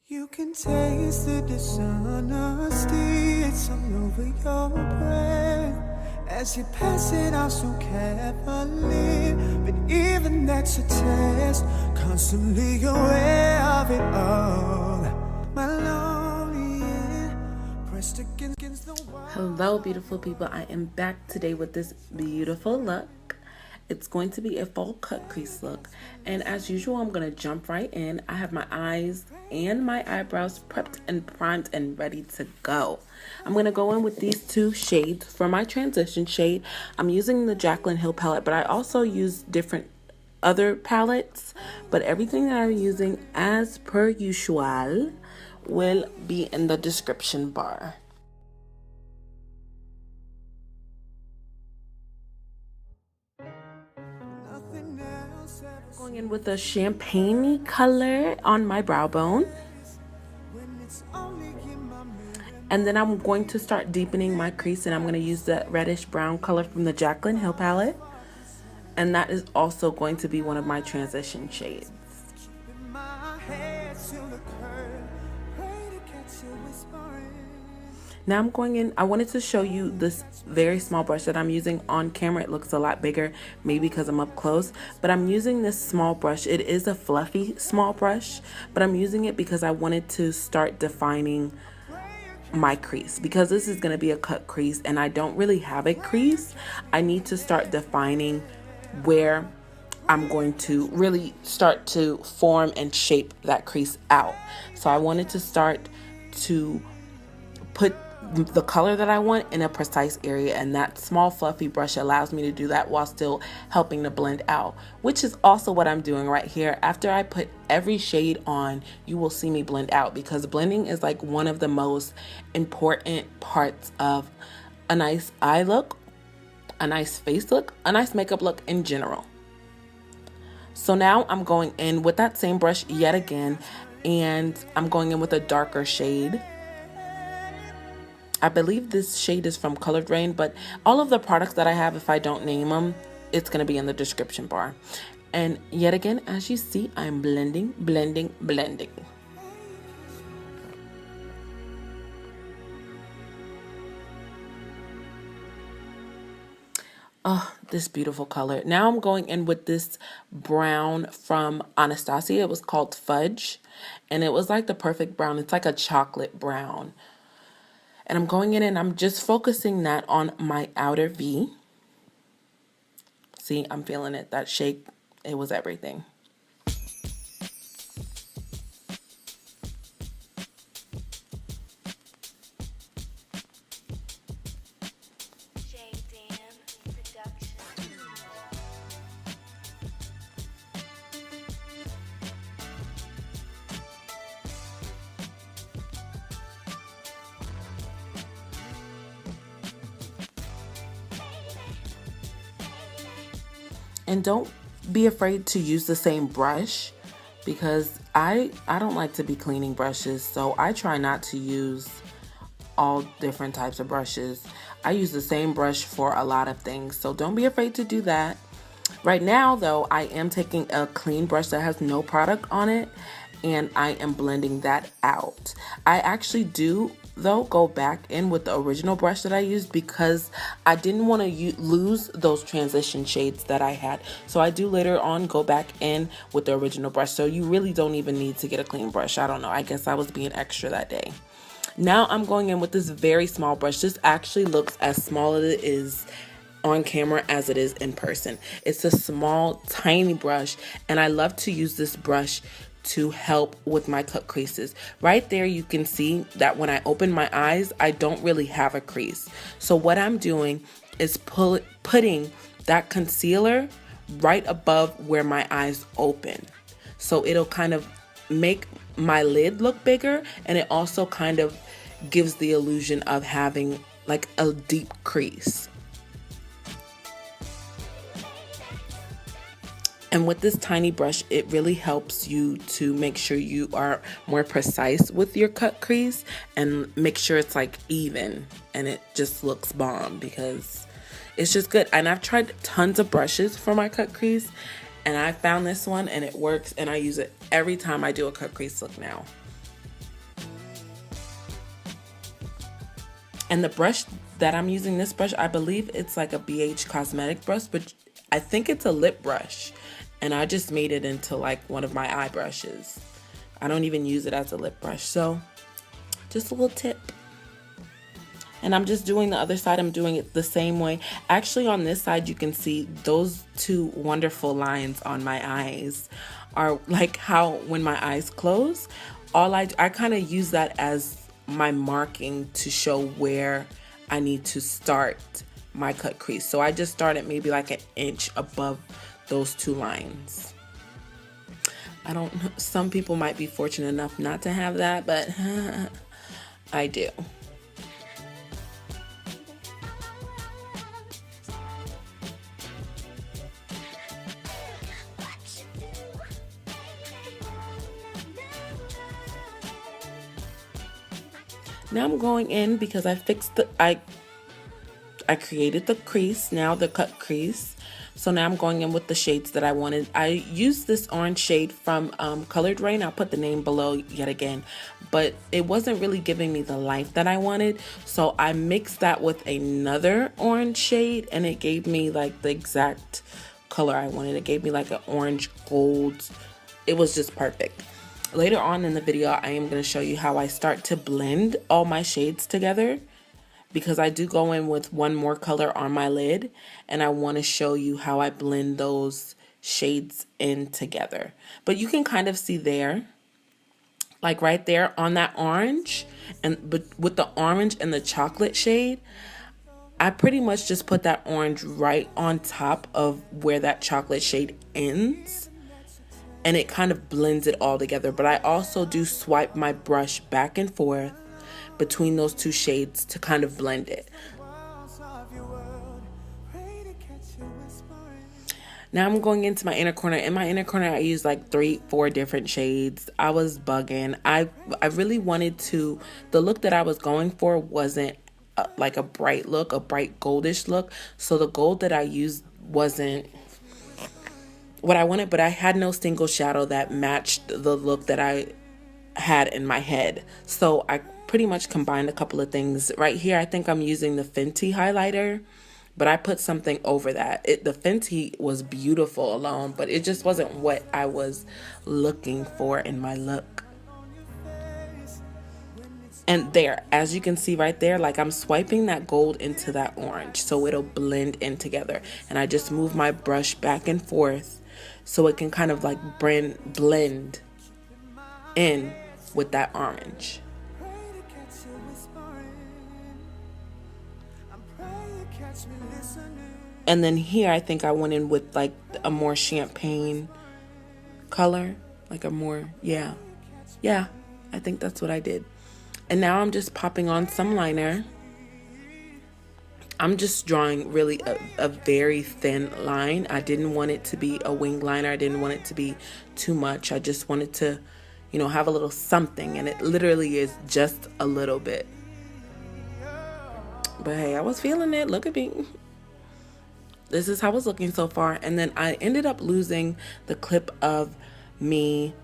You can taste the dishonesty, it's all over your breath as you pass it out so carefully. But even that's a test, constantly aware of it all. My lonely pressed against the wall. Hello, beautiful people. I am back today with this beautiful look. It's going to be a full cut crease look, and as usual, I'm going to jump right in. I have my eyes and my eyebrows prepped and primed and ready to go. I'm going to go in with these two shades for my transition shade. I'm using the Jaclyn Hill palette, but I also use different other palettes, but everything that I'm using as per usual will be in the description bar. Going in with a champagne color on my brow bone. And then I'm going to start deepening my crease, and I'm going to use that reddish brown color from the Jaclyn Hill palette. And that is also going to be one of my transition shades. Now I'm going in, I wanted to show you this very small brush that I'm using. On camera it looks a lot bigger, maybe because I'm up close, but I'm using this small brush. It is a fluffy small brush, but I'm using it because I wanted to start defining my crease, because this is going to be a cut crease and I don't really have a crease. I need to start defining where I'm going to really start to form and shape that crease out. So I wanted to start to put the color that I want in a precise area, and that small fluffy brush allows me to do that while still helping to blend out, which is also what I'm doing right here. After I put every shade on, you will see me blend out, because blending is like one of the most important parts of a nice eye look, a nice face look, a nice makeup look in general. So now I'm going in with that same brush yet again, and I'm going in with a darker shade. I believe this shade is from Colored Raine, but all of the products that I have, if I don't name them, it's going to be in the description bar. And yet again, as you see, I'm blending, blending, blending. Oh, this beautiful color. Now I'm going in with this brown from Anastasia. It was called Fudge, and it was like the perfect brown. It's like a chocolate brown. And I'm going in and I'm just focusing that on my outer V. See, I'm feeling it. That shake, it was everything. And don't be afraid to use the same brush, because I don't like to be cleaning brushes, so I try not to use all different types of brushes. I use the same brush for a lot of things, so don't be afraid to do that. Right now though, I am taking a clean brush that has no product on it, and I am blending that out. I actually do though go back in with the original brush that I used, because I didn't want to lose those transition shades that I had. So I do later on go back in with the original brush. So you really don't even need to get a clean brush. I don't know, I guess I was being extra that day. Now I'm going in with this very small brush. This actually looks as small as it is on camera as it is in person. It's a small, tiny brush, and I love to use this brush to help with my cut creases. Right there you can see that when I open my eyes, I don't really have a crease. So what I'm doing is putting that concealer right above where my eyes open. So it'll kind of make my lid look bigger, and it also kind of gives the illusion of having like a deep crease. And with this tiny brush, it really helps you to make sure you are more precise with your cut crease, and make sure it's like even and it just looks bomb, because it's just good. And I've tried tons of brushes for my cut crease, and I found this one and it works, and I use it every time I do a cut crease look now. And the brush that I'm using, this brush, I believe it's like a BH Cosmetic brush, but I think it's a lip brush. And I just made it into like one of my eye brushes. I don't even use it as a lip brush. So just a little tip. And I'm just doing the other side. I'm doing it the same way. Actually, on this side, you can see those two wonderful lines on my eyes are like how when my eyes close, I kind of use that as my marking to show where I need to start my cut crease. So I just started maybe like an inch above those two lines. I don't know, some people might be fortunate enough not to have that, but I do. Now I'm going in because I created the crease, now the cut crease. So now I'm going in with the shades that I wanted. I used this orange shade from Colored Raine. I'll put the name below yet again, but it wasn't really giving me the life that I wanted. So I mixed that with another orange shade and it gave me like the exact color I wanted. It gave me like an orange gold. It was just perfect. Later on in the video, I am going to show you how I start to blend all my shades together, because I do go in with one more color on my lid and I want to show you how I blend those shades in together. But you can kind of see there, like right there on that orange, but with the orange and the chocolate shade, I pretty much just put that orange right on top of where that chocolate shade ends. And it kind of blends it all together. But I also do swipe my brush back and forth between those two shades to kind of blend it. Now I'm going into my inner corner. In my inner corner, I use like 3-4 different shades. I was bugging. I really wanted to, the look that I was going for wasn't like a bright look, a bright goldish look. So the gold that I used wasn't what I wanted, but I had no single shadow that matched the look that I had in my head. So I pretty much combined a couple of things. Right here, I think I'm using the Fenty highlighter, but I put something over that. The Fenty was beautiful alone, but it just wasn't what I was looking for in my look. And there, as you can see right there, like I'm swiping that gold into that orange so it'll blend in together. And I just move my brush back and forth so it can kind of like blend in with that orange. And then here I think I went in with like a more champagne color, like a more, yeah, I think that's what I did. And now I'm just popping on some liner. I'm just drawing really a very thin line. I didn't want it to be a wing liner. I didn't want it to be too much. I just wanted to, you know, have a little something. And it literally is just a little bit. But hey, I was feeling it. Look at me. This is how it's looking so far. And then I ended up losing the clip of me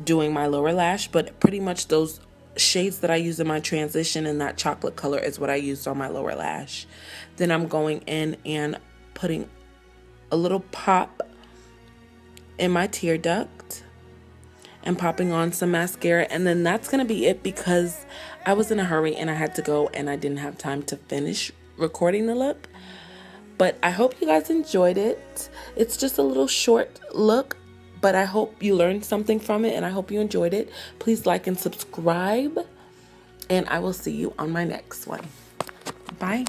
doing my lower lash. But pretty much those shades that I use in my transition and that chocolate color is what I used on my lower lash. Then I'm going in and putting a little pop in my tear duct and popping on some mascara, and then that's gonna be it because I was in a hurry and I had to go and I didn't have time to finish recording the look. But I hope you guys enjoyed it. It's just a little short look, but I hope you learned something from it and I hope you enjoyed it. Please like and subscribe, and I will see you on my next one. Bye.